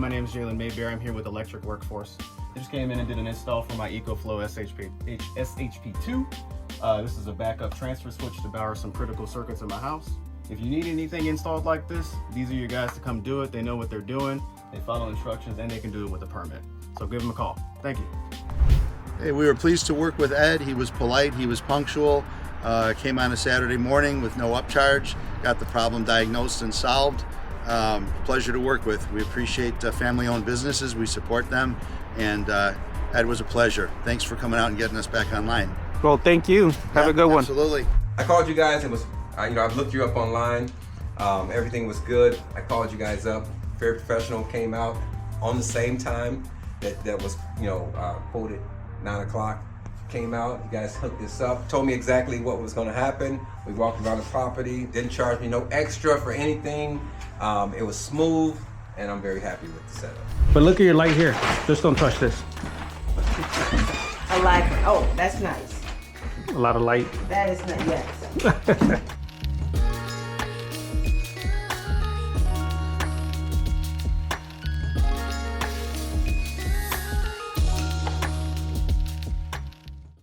my name is Jalen Mayberry. I'm here with Electric Workforce. I just came in and did an install for my EcoFlow SHP2. This is a backup transfer switch to power some critical circuits in my house. If you need anything installed like this, these are your guys to come do it. They know what they're doing, they follow instructions, and they can do it with a permit. So give them a call. Thank you. Hey, we were pleased to work with Ed. He was polite, he was punctual, came on a Saturday morning with no upcharge, got the problem diagnosed and solved. Pleasure to work with. We appreciate family-owned businesses, we support them, and Ed was a pleasure. Thanks for coming out and getting us back online. Well, thank you. Have a good one. Absolutely. I called you guys. It was, I've looked you up online. Everything was good. I called you guys up. Very professional. Came out on the same time that was, quoted 9 o'clock. Came out. You guys hooked this up. Told me exactly what was going to happen. We walked around the property. Didn't charge me no extra for anything. It was smooth, and I'm very happy with the setup. But look at your light here. Just don't touch this. I like it. Oh, that's nice. A lot of light. That is nice, yes.